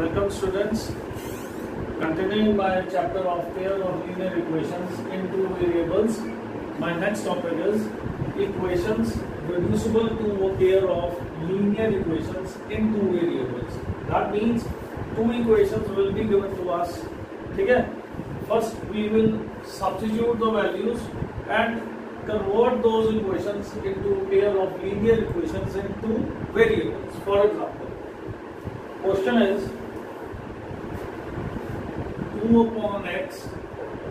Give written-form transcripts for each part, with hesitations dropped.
Welcome students. Continuing my chapter of pair of linear equations in two variables. My next topic is equations reducible to a pair of linear equations in two variables. That means two equations will be given to us. Okay? First we will substitute the values and convert those equations into a pair of linear equations in two variables. For example, question is 2 upon x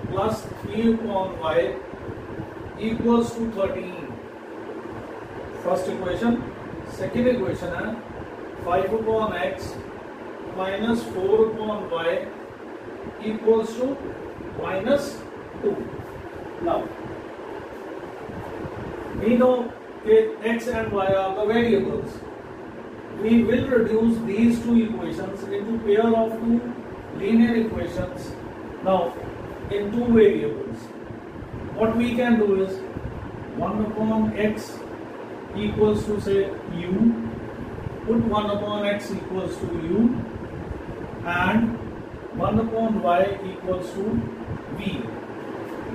plus 3 upon y equals to 13. First equation. Second equation है 5 upon x minus 4 upon y equals to minus 2. Now, we know that x and y are the variables. We will reduce these two equations into pair of two linear equations now in two variables. What we can do is 1 upon x equals to say u, put 1 upon x equals to u, and 1 upon y equals to v.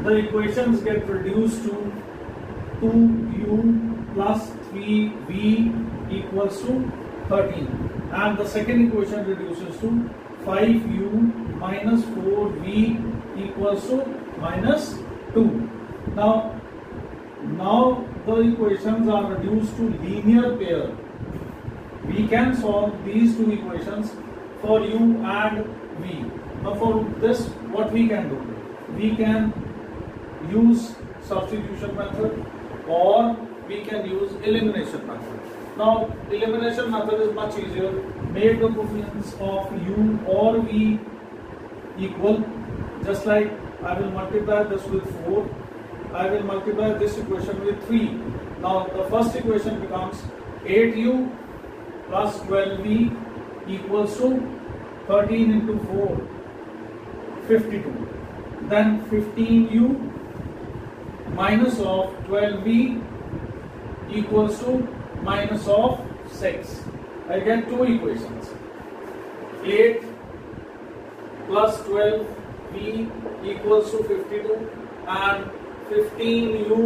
The equations get reduced to 2u plus 3v equals to 13, and the second equation reduces to 5u minus 4v equals to minus 2. Now the equations are reduced to linear pair. We can solve these two equations for u and v. Now for this, what we can do? We can use substitution method or we can use elimination method. Now elimination method is much easier. Make the coefficients of u or v equal. Just like I will multiply this with 4, I will multiply this equation with 3. Now the first equation becomes 8u plus 12v equals to 13 into 4, 52. Then 15u minus of 12v equals to minus of 6. I get two equations. 8 plus 12v equals to 52 and 15u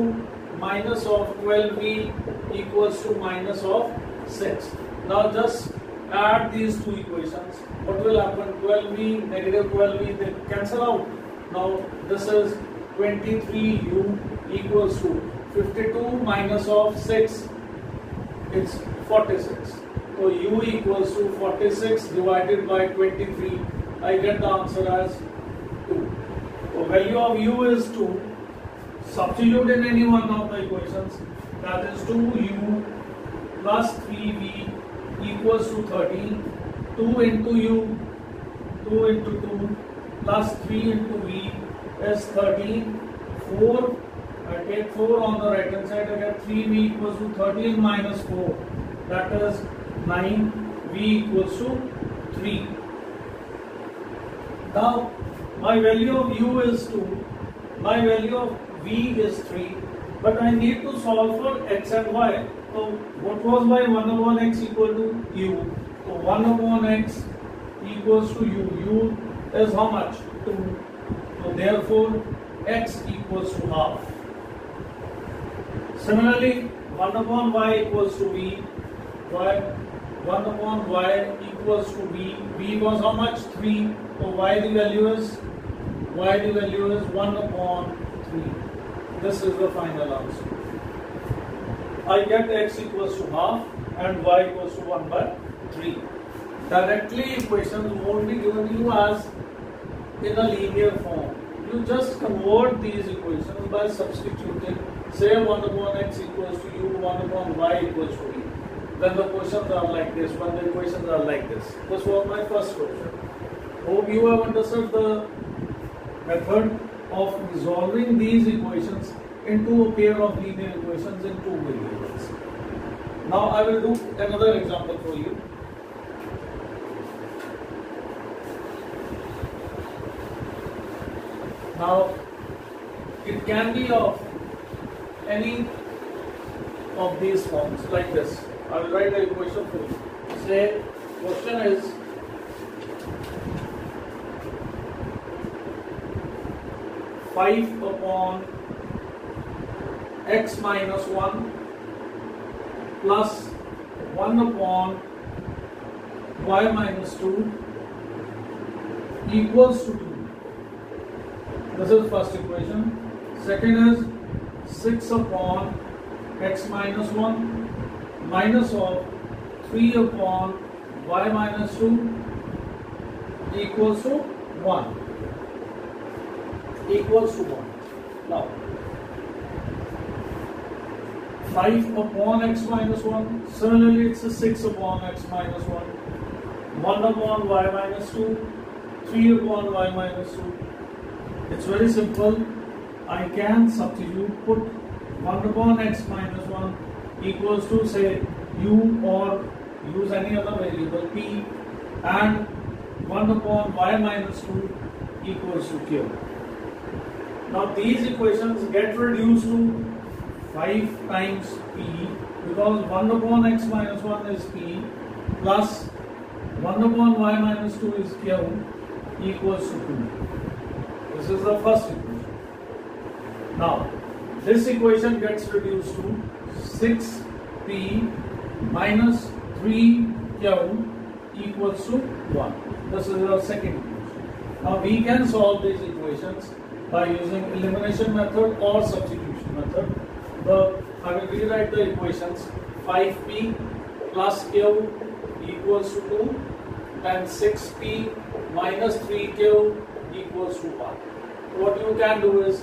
minus of 12v equals to minus of 6. Now just add these two equations. What will happen? 12v, negative 12v, they cancel out. Now this is 23u equals to 52 minus of 6. It's 46. So u equals to 46 divided by 23. I get the answer as 2. So value of u is 2. Substitute in any one of the equations. That is 2u plus 3v equals to 13. 2 into u, 2 into 2 plus 3 into v is 13. 4. I take 4 on the right hand side, I get 3v equals to 13 minus 4, that is 9, v equals to 3. Now my value of u is 2, my value of v is 3, but I need to solve for x and y. So what was my 1 upon x equal to u? So 1 upon x equals to u. U is how much? 2. So therefore x equals to half. Similarly, 1 upon y equals to v. 1 upon y equals to v. V was how much? 3. So y the value is 1 upon 3. This is the final answer. I get x equals to half and y equals to 1 by 3. Directly equations won't be given to you as in a linear form. You just convert these equations by substituting. Say 1 upon x equals to u, 1 upon y equals to v. Then the questions are like this, when the equations are like this. This was my first question. Hope you have understood the method of resolving these equations into a pair of linear equations in two variables. Now I will do another example for you. Now it can be of any of these forms like this. I will write the equation for you. Say question is 5 upon x minus 1 plus 1 upon y minus 2 equals to 2. This is first equation. Second is 6 upon x minus 1 minus of 3 upon y minus 2 equals to 1. Equals to 1. Now, 5 upon x minus 1. Similarly, it's a 6 upon x minus 1. 1 upon y minus 2. 3 upon y minus 2. It's very simple. I can substitute, put 1 upon x minus 1 equals to, say, u, or use any other variable p, and 1 upon y minus 2 equals to q. Now these equations get reduced to 5 times p, because 1 upon x minus 1 is p plus 1 upon y minus 2 is q equals to 2. This is the first equation. Now this equation gets reduced to 6p minus 3q equals to 1. This is our second equation. Now we can solve these equations by using elimination method or substitution method. I will rewrite the equations. 5p plus q equals to 2, then 6p minus 3q equals to 1. What you can do is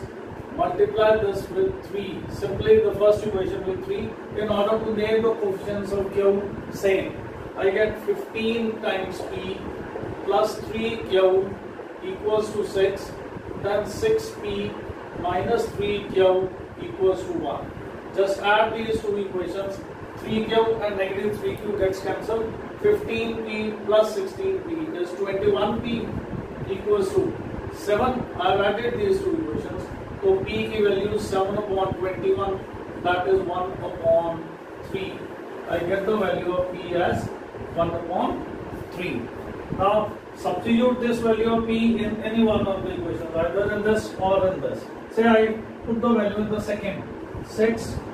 multiply this with 3, simply the first equation with 3, in order to make the coefficients of q same. I get 15 times p plus 3q equals to 6, then 6p minus 3q equals to 1. Just add these two equations. 3q and negative 3q gets cancelled. 15p plus 16p is 21p equals to 7. I have added these two equations. So p की value 7 upon 21, that is 1 upon 3. I get the value of p as 1 upon 3. Now substitute this value of p in any one of the equations, either in this or in this. Say I put the value in the second. 6p,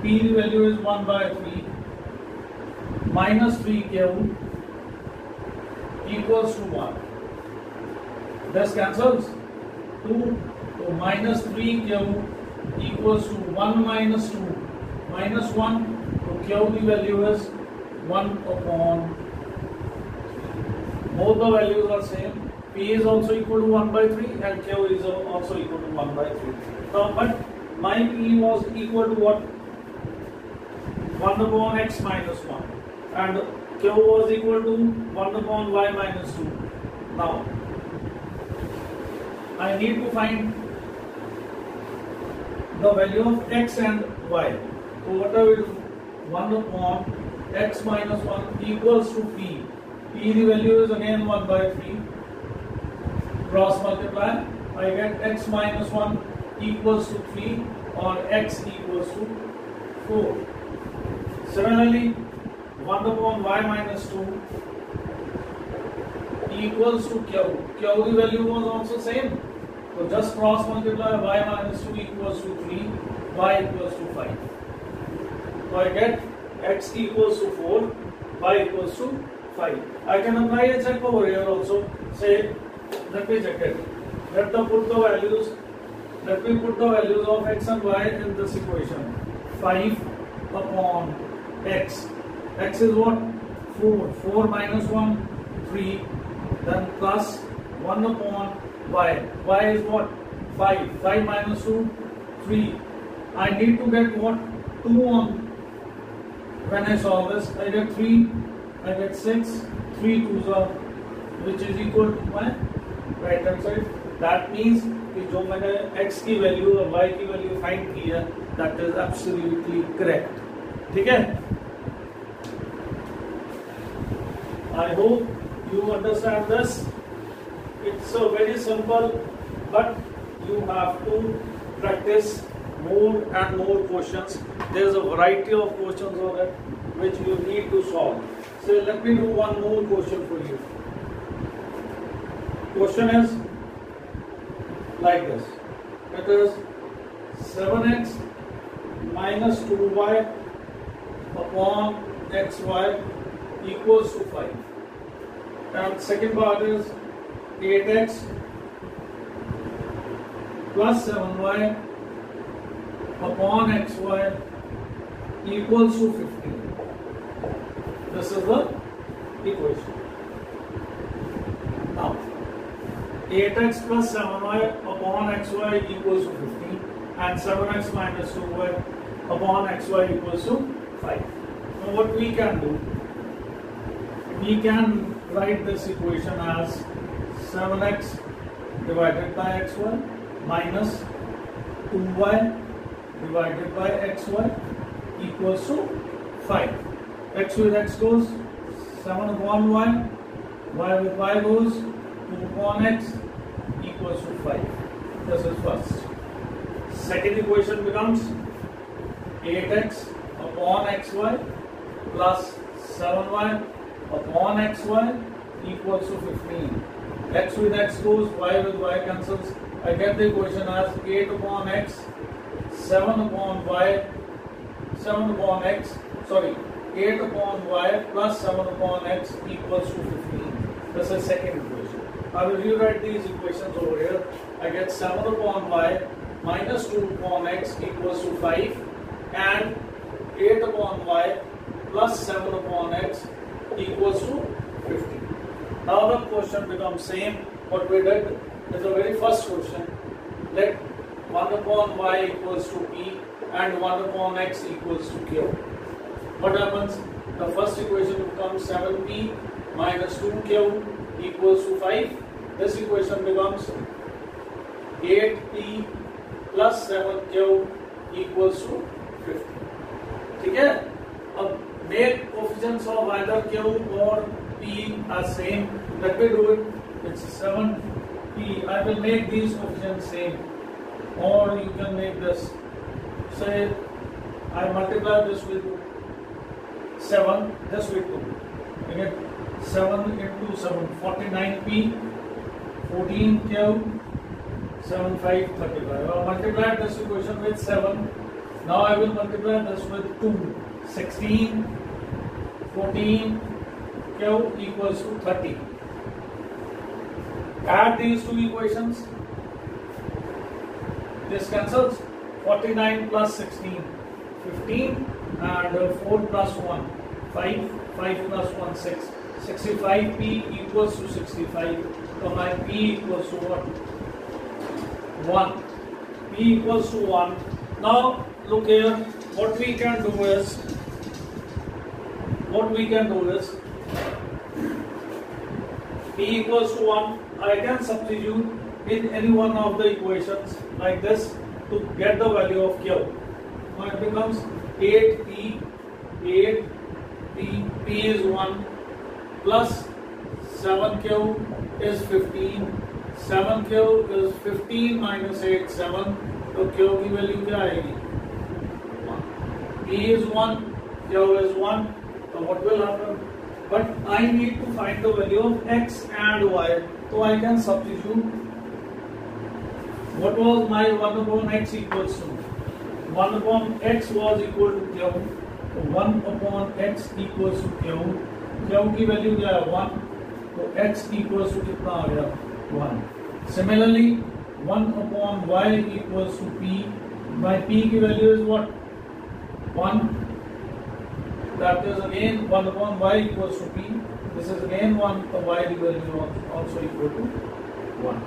p value is 1 by 3 minus 3q equals to 1. This cancels. 2, so minus 3q equals to 1 minus 2 minus 1, so q the value is 1 upon 3. Both the values are same. P is also equal to 1 by 3 and q is also equal to 1 by 3. Now, but my p was equal to what? 1 upon x minus 1 and q was equal to 1 upon y minus 2. Now I need to find the value of x and y. So what I will do? 1 upon x minus 1 equals to p. P the value is again 1 by 3. Cross multiply. I get x minus 1 equals to 3 or x equals to 4. Similarly, 1 upon y minus 2 equals to q. Q the value was also same. So just cross multiply. Y minus 2 equals to 3, y equals to 5. So I get x equals to 4, y equals to 5. I can apply a check over here also. Say, let me check it. Let me put the values of x and y in this equation. 5 upon x. X is what? 4. 4 minus 1, 3. Then plus 1 upon y. Y is what? 5. 5 minus 2, 3. I need to get what? 2 on. When I solve this, I get 3. I get 6. 3 2s are, which is equal to my right hand side. That means कि जो मैंने x की value और y की value find की है, that is absolutely correct. ठीक है? I hope you understand this. It's a very simple, but you have to practice more and more questions. There is a variety of questions on it which you need to solve. So let me do one more question for you. Question is, like this. It is 7x minus 2y upon xy equals to 5. And second part is 8x plus 7y upon xy equals to 15. This is the equation. Now, 8x plus 7y upon xy equals to 15 and 7x minus 2y upon xy equals to 5. Now what we can do, we can write this equation as 7x divided by xy minus 2y divided by xy equals to 5. X with x goes 7 upon y, y with y goes 2 upon x equals to 5. This is first. Second equation becomes 8x upon xy plus 7y upon xy equals to 15. X with x goes, y with y cancels. I get the equation as 8 upon x, 7 upon y, 7 upon x, 8 upon y plus 7 upon x equals to 15. This is second equation. I will rewrite these equations over here. I get 7 upon y minus 2 upon x equals to 5 and 8 upon y plus 7 upon x equals to 15. Now the question becomes same. What we did is the very first question. Let 1 upon y equals to p and 1 upon x equals to q. What happens? The first equation becomes 7p minus 2q equals to 5. This equation becomes 8p plus 7q equals to 50. Okay? Now make coefficients of either q or p are same. Let me do it. It's 7p. I will make these coefficients same. Or you can make this. Say I multiply this with 7, just with 2. You get 7 into 7, 49p, 14q, 7, 5, 35. I multiply this equation with 7. Now I will multiply this with 2. 16, 14, q equals to 30. Add these two equations. This cancels. 49 plus 16, 15, and 4 plus 1, 5, 5 plus 1, 6. 65p equals to 65. So my p equals to what? 1. P equals to 1. Now look here. What we can do is p equals to 1. I can substitute in any one of the equations like this to get the value of q. Now it becomes 8p, p is 1 plus 7q is 15. 7q is 15 minus 8, 7. So q की value क्या आएगी? 1. P is 1, q is 1. So what will happen? But I need to find the value of x and y. So I can substitute. What was my 1 upon x equals to? 1 upon x was equal to q. So 1 upon x equals to q. q की value क्या है? 1. तो x equals to कितना आ गया? 1. Similarly, 1 upon y equals to p. My p की value is what? 1. That is again 1 upon y equals to p. This is again 1. The y value also equal to 1.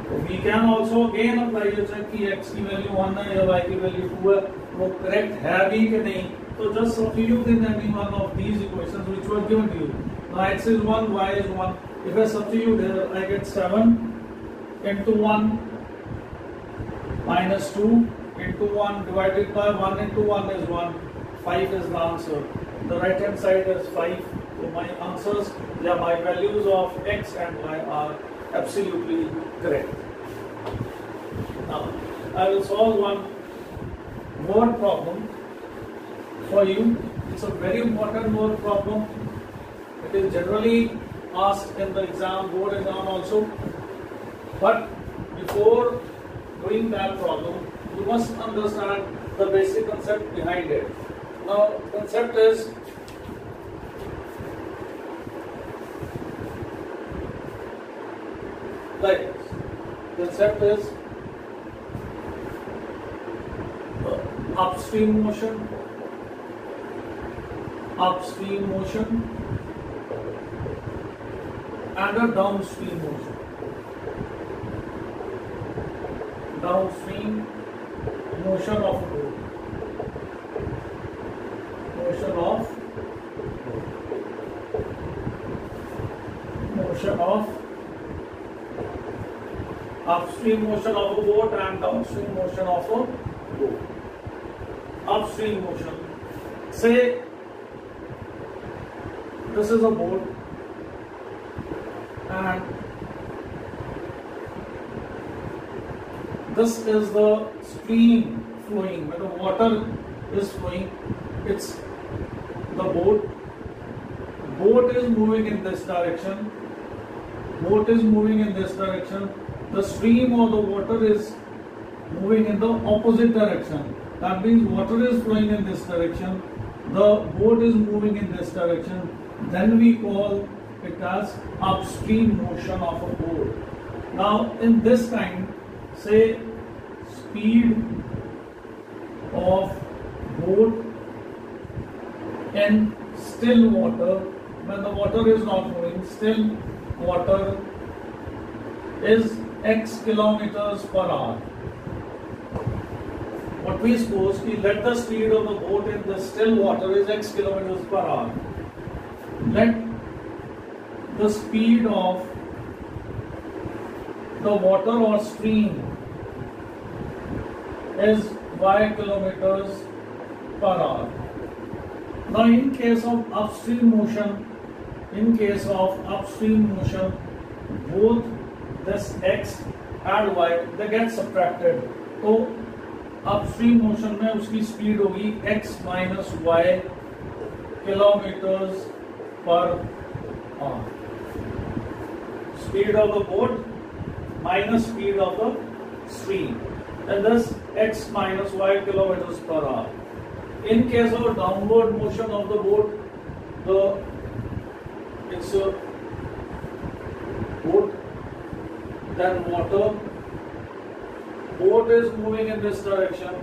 So we can also again apply ये check कि x की value 1 है या y की value 2 है, वो correct है भी कि नहीं. So just substitute in any one of these equations which were given to you. Now x is 1, y is 1. If I substitute here, I get 7 into 1 minus 2 into 1 divided by 1 into 1 is 1. 5 is the answer. The right hand side is 5. So my answers, my values of x and y are absolutely correct. Now I will solve one more problem for you. It's a very important more problem. It is generally asked in the exam, board exam also. But before doing that problem, you must understand the basic concept behind it. Now, concept is like this. Concept is upstream motion, and a downstream motion. Downstream motion of a boat. Motion of upstream motion of a boat and downstream motion of a boat. Upstream motion. Say this is a boat and this is the stream flowing. When the water is flowing, it's the boat. Boat is moving in this direction. The stream of the water is moving in the opposite direction. That means water is flowing in this direction. The boat is moving in this direction. Then we call it as upstream motion of a boat. Now, in this kind, say speed of boat in still water, when the water is not moving, still water is x kilometers per hour. What we suppose is let the speed of the boat in the still water is x kilometers per hour. Let the speed of the water or stream is y kilometers per hour. Now, in case of upstream motion, both this x and y they get subtracted. So upstream motion में उसकी speed होगी x minus y kilometers per hour. Speed of the boat minus speed of the stream, and thus x minus y kilometers per hour. In case of downward motion of the boat, it's a boat, then water. Boat is moving in this direction.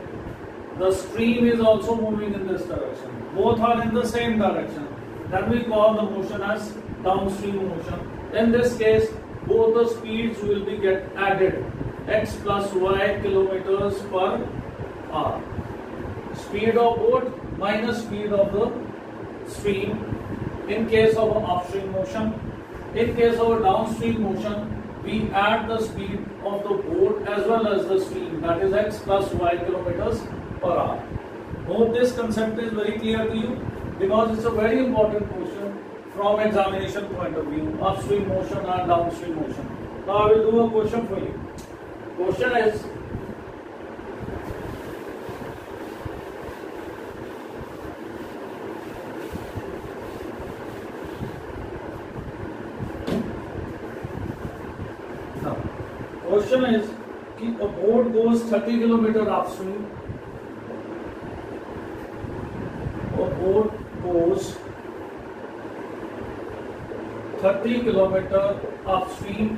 The stream is also moving in this direction. Both are in the same direction. Then we call the motion as downstream motion. In this case, both the speeds will be get added. X plus y kilometers per hour. Speed of boat minus speed of the stream in case of upstream motion. In case of downstream motion, we add the speed of the boat as well as the stream, that is x plus y kilometers per hour. Hope this concept is very clear to you, because it's a very important question from examination point of view, upstream motion and downstream motion. Now I will do a question for you. Question is, question is कि a boat goes 30 kilometer upstream. A boat goes 30 kilometer upstream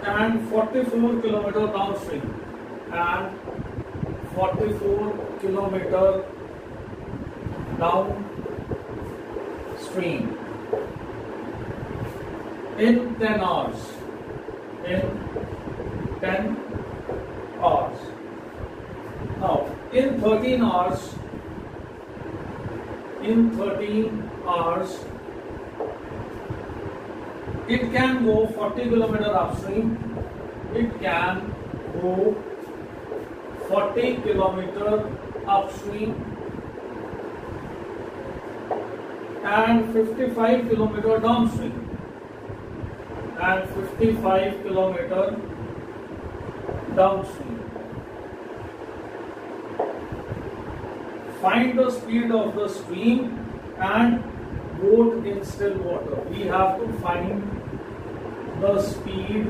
and 44 kilometer downstream and 44 kilometer downstream in 10 hours. Now, in 13 hours, it can go 40 kilometer upstream. It can go 40 kilometer upstream and 55 kilometer downstream. And 55 kilometer downstream. Find the speed of the stream and boat in still water. We have to find the speed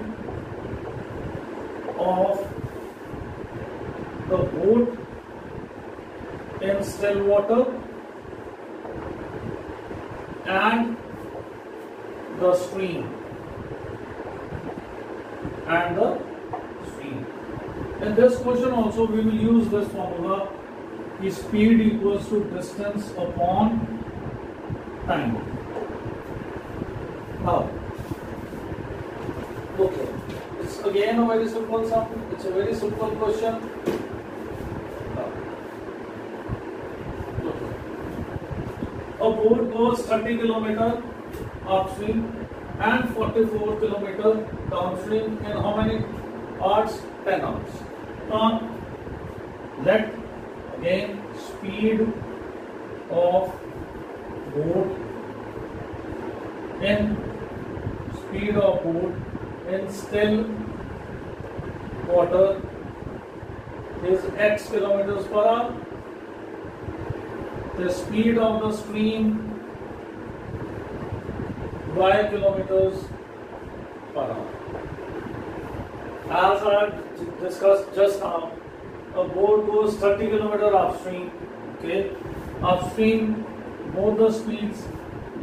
of the boat in still water and the stream. In this question also we will use this formula, is speed equals to distance upon time. Now, okay, it's again a very simple sum. It's a very simple question. A boat goes 30 km upstream and 44 km downstream in how many hours? 10 hours. Now, let again speed of boat in still water is x kilometers per hour. The speed of the stream y kilometers per hour. As I discussed just now, a boat goes 30 km upstream. Okay, upstream, both the speeds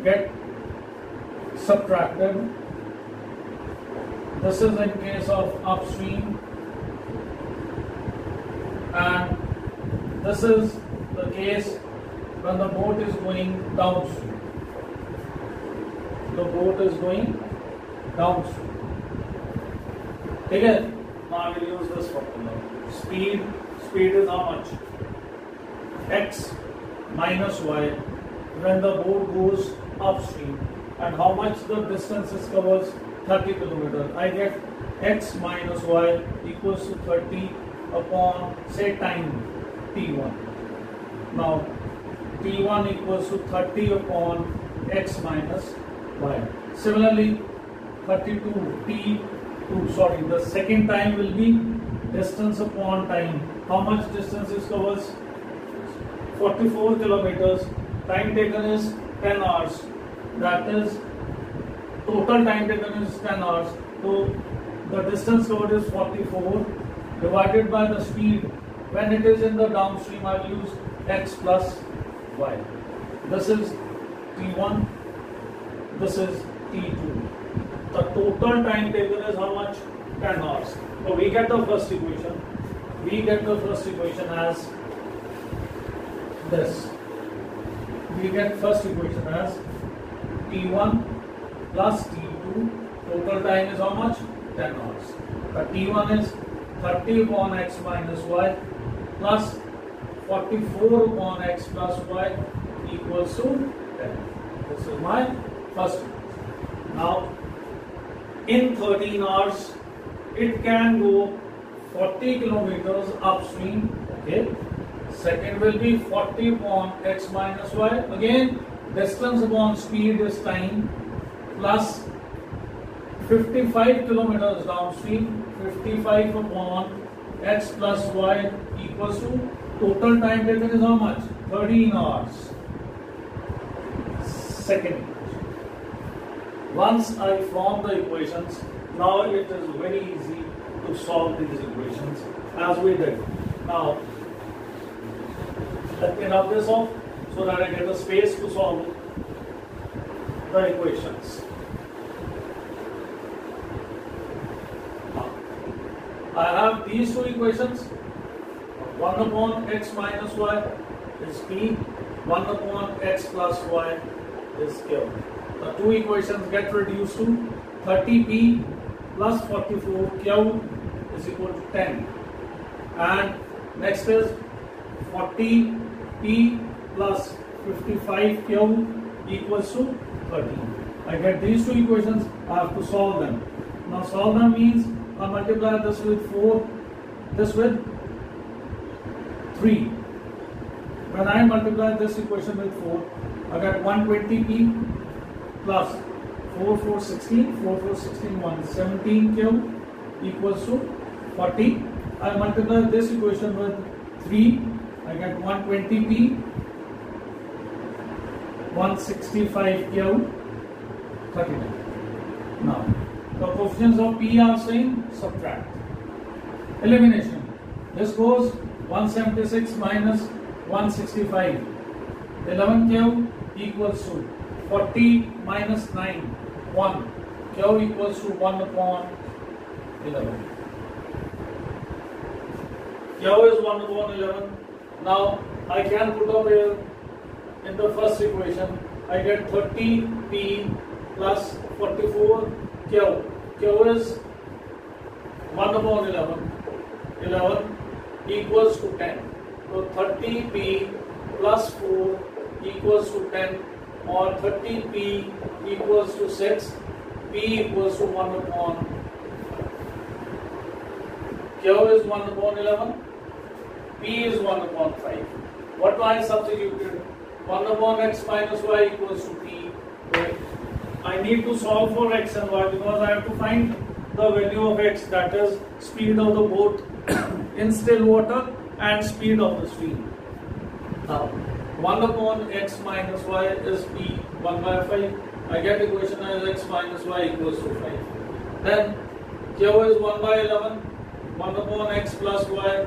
get subtracted. This is in case of upstream, and this is the case when the boat is going downstream. The boat is going downstream. Again, now I will use this formula. Speed is how much? X minus y when the boat goes upstream. And how much the distance is covers? 30 km. I get x minus y equals to 30 upon, say, time t1. Now, t1 equals to 30 upon x minus y. Similarly, 32 the second time will be distance upon time. How much distance is covers? 44 kilometers. Time taken is 10 hours. That is, total time taken is 10 hours. So the distance covered is 44 divided by the speed. When it is in the downstream, I will use x plus y. This is t1. This is t2. The total time taken is how much? 10 hours. So we get the first equation. We get the first equation as this. We get first equation as T1 plus T2. Total time is how much? 10 hours. The T1 is 30 upon x minus y plus 44 upon x plus y equals to 10. This is my first equation. Now, in 13 hours, it can go 40 kilometers upstream. Okay. Second will be 40 upon x minus y. Again, distance upon speed is time plus 55 kilometers downstream. 55 upon x plus y equals to total time taken is how much? 13 hours. Second equation. Once I form the equations, now it is very easy to solve these equations as we did. Now, let me rub this off so that I get a space to solve the equations. I have these two equations. 1 upon x minus y is P, 1 upon x plus y is Q. The two equations get reduced to 30p plus 44q is equal to 10. And next is 40p plus 55q equals to 13. I get these two equations, I have to solve them. Now solve them means I multiply this with 4, this with 3. When I multiply this equation with 4, I get 120p plus 4, 4, 16, 4, 4, 16, 117q equals to 40. I multiply this equation with 3, I get 120p, 165q, 39. Now, The coefficients of P are same, subtract. Elimination. This goes 176 minus 165. 11 cube equals to 40 minus 9, 1. Q equals to 1 upon 11. Q is 1 upon 11. Now I can put up here in the first equation. I get 30P plus 44Q. Q is 1 upon 11. 11 equals to 10. So 30P plus 4 equals to 10, or 30P equals to 6. P equals to 1 upon Q is 1 upon 11. P is 1 upon 5. What do I substituted? 1 upon x minus y equals to P. Okay. I need to solve for x and y because I have to find the value of x, that is speed of the boat in still water and speed of the stream. Now 1 upon x minus y is P 1 by 5. I get equation as x minus y equals to 5. Then Q is 1 by 11. 1 upon x plus y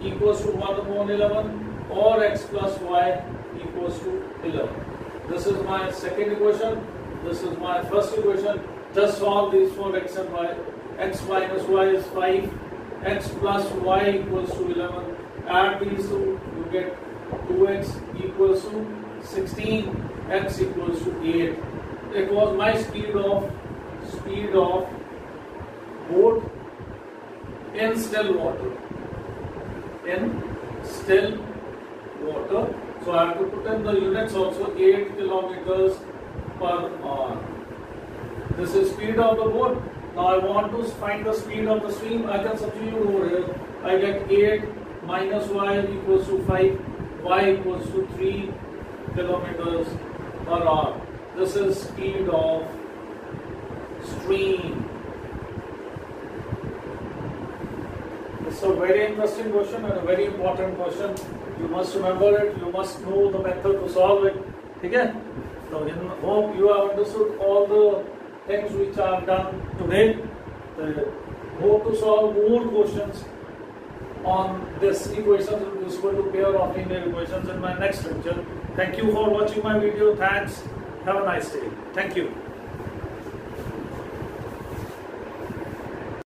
equals to 1 upon 11, or x plus y equals to 11. This is my second equation. This is my first equation. Just solve these for x and y. X minus y is 5. X plus y equals to 11. Add these two, you get 2x equals to 16. X equals to 8. It was my speed of boat in still water. In still water. So I have to put in the units also, 8 kilometers per hour. This is speed of the boat. Now I want to find the speed of the stream. I can substitute over here. I get 8 minus y equals to 5. Y equals to 3 kilometers per hour. This is speed of stream. It's a very interesting question and a very important question. You must remember it. You must know the method to solve it. Okay? So I hope you have understood all the things which I have done today. Hope to solve more questions on this equations reducible to pair of linear equations in my next lecture. Thank you for watching my video. Thanks. Have a nice day. Thank you.